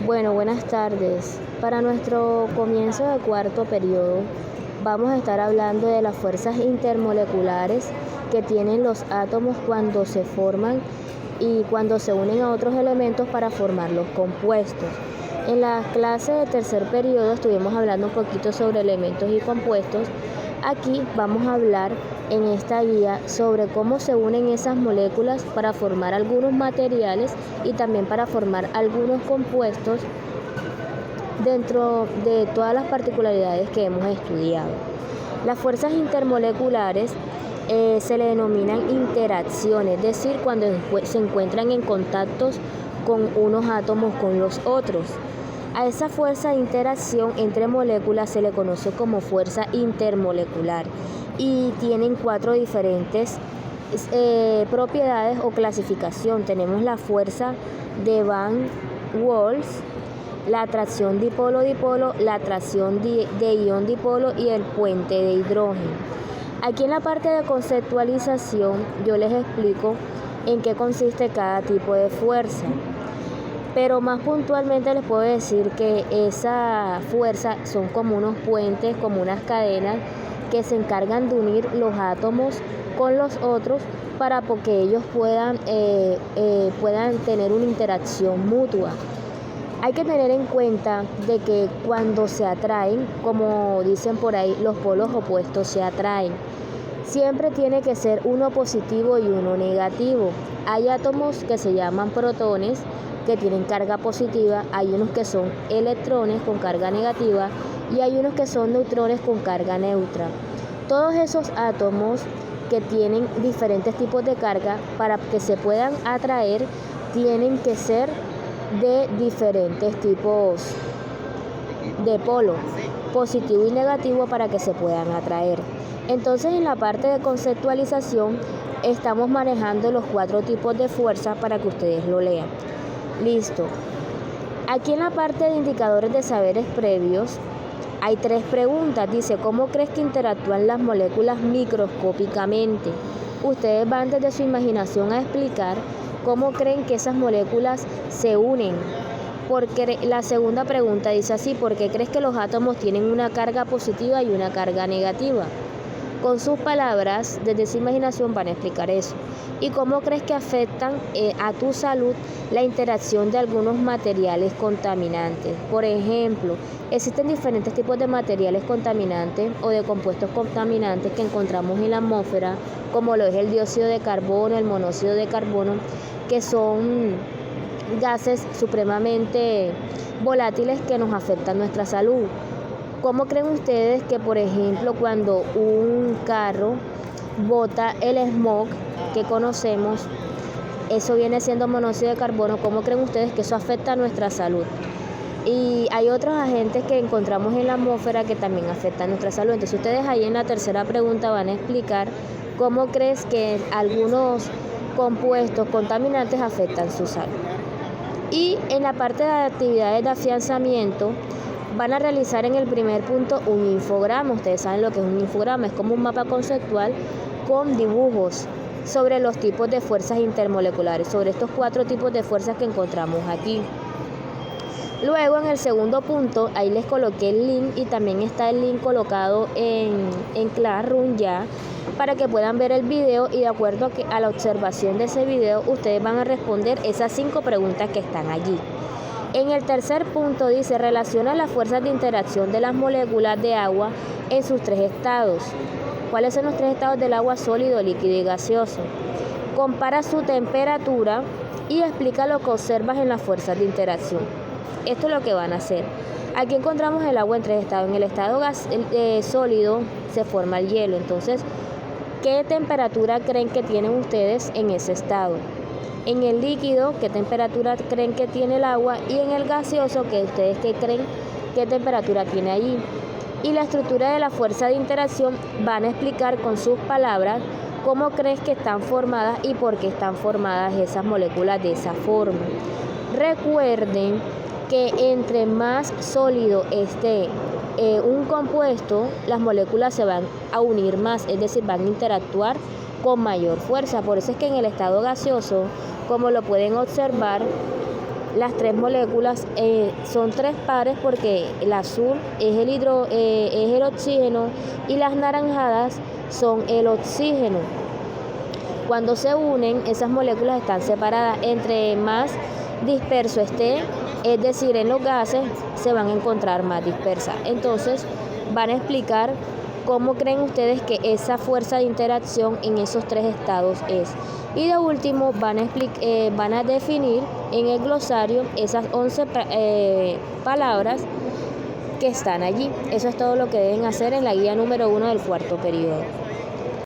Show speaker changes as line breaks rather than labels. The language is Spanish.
Bueno, buenas tardes. Para nuestro comienzo de cuarto periodo, vamos a estar hablando de las fuerzas intermoleculares que tienen los átomos cuando se forman y cuando se unen a otros elementos para formar los compuestos. En la clase de tercer periodo estuvimos hablando un poquito sobre elementos y compuestos. Aquí vamos a hablar en esta guía sobre cómo se unen esas moléculas para formar algunos materiales y también para formar algunos compuestos dentro de todas las particularidades que hemos estudiado. Las fuerzas intermoleculares se le denominan interacciones, es decir, cuando se encuentran en contactos con unos átomos con los otros. A esa fuerza de interacción entre moléculas se le conoce como fuerza intermolecular y tienen cuatro diferentes propiedades o clasificación. Tenemos la fuerza de Van Wels, la atracción dipolo-dipolo, la atracción de ion-dipolo y el puente de hidrógeno. Aquí en la parte de conceptualización yo les explico en qué consiste cada tipo de fuerza. Pero más puntualmente les puedo decir que esa fuerza son como unos puentes, como unas cadenas que se encargan de unir los átomos con los otros para que ellos puedan tener una interacción mutua. Hay que tener en cuenta de que cuando se atraen, como dicen por ahí, los polos opuestos se atraen. Siempre tiene que ser uno positivo y uno negativo. Hay átomos que se llaman protones, que tienen carga positiva, hay unos que son electrones con carga negativa y hay unos que son neutrones con carga neutra. Todos esos átomos que tienen diferentes tipos de carga, para que se puedan atraer, tienen que ser de diferentes tipos de polo, positivo y negativo, para que se puedan atraer. Entonces, en la parte de conceptualización estamos manejando los cuatro tipos de fuerza para que ustedes lo lean. Listo. Aquí en la parte de indicadores de saberes previos hay tres preguntas. Dice, ¿cómo crees que interactúan las moléculas microscópicamente? Ustedes van desde su imaginación a explicar cómo creen que esas moléculas se unen. Porque la segunda pregunta dice así, ¿por qué crees que los átomos tienen una carga positiva y una carga negativa? Con sus palabras, desde su imaginación van a explicar eso. ¿Y cómo crees que afectan a tu salud la interacción de algunos materiales contaminantes? Por ejemplo, existen diferentes tipos de materiales contaminantes o de compuestos contaminantes que encontramos en la atmósfera, como lo es el dióxido de carbono, el monóxido de carbono, que son gases supremamente volátiles que nos afectan nuestra salud. ¿Cómo creen ustedes que, por ejemplo, cuando un carro bota el smog que conocemos, eso viene siendo monóxido de carbono? ¿Cómo creen ustedes que eso afecta a nuestra salud? Y hay otros agentes que encontramos en la atmósfera que también afectan nuestra salud. Entonces ustedes ahí en la tercera pregunta van a explicar cómo crees que algunos compuestos contaminantes afectan su salud. Y en la parte de actividades de afianzamiento van a realizar en el primer punto un infograma. Ustedes saben lo que es un infograma, es como un mapa conceptual con dibujos sobre los tipos de fuerzas intermoleculares, sobre estos cuatro tipos de fuerzas que encontramos aquí. Luego en el segundo punto, ahí les coloqué el link y también está el link colocado en Classroom ya, para que puedan ver el video y de acuerdo a la observación de ese video, ustedes van a responder esas 5 preguntas que están allí. En el tercer punto dice, relaciona las fuerzas de interacción de las moléculas de agua en sus 3 estados. ¿Cuáles son los 3 estados del agua? Sólido, líquido y gaseoso. Compara su temperatura y explica lo que observas en las fuerzas de interacción. Esto es lo que van a hacer. Aquí encontramos el agua en 3 estados. En el estado sólido se forma el hielo. Entonces, ¿qué temperatura creen que tienen ustedes en ese estado? En el líquido, ¿qué temperatura creen que tiene el agua? Y en el gaseoso, ¿qué creen qué temperatura tiene allí? Y la estructura de la fuerza de interacción van a explicar con sus palabras cómo crees que están formadas y por qué están formadas esas moléculas de esa forma. Recuerden que entre más sólido esté un compuesto, las moléculas se van a unir más, es decir, van a interactuar con mayor fuerza. Por eso es que en el estado gaseoso, como lo pueden observar, Las tres moléculas son tres pares porque el azul es el oxígeno y las naranjadas son el oxígeno. Cuando se unen, esas moléculas están separadas. Entre más disperso esté, es decir, en los gases, se van a encontrar más dispersas. Entonces, van a explicar cómo creen ustedes que esa fuerza de interacción en esos tres estados es. Y de último, van a definir en el glosario esas 11 palabras que están allí. Eso es todo lo que deben hacer en la guía número 1 del cuarto periodo.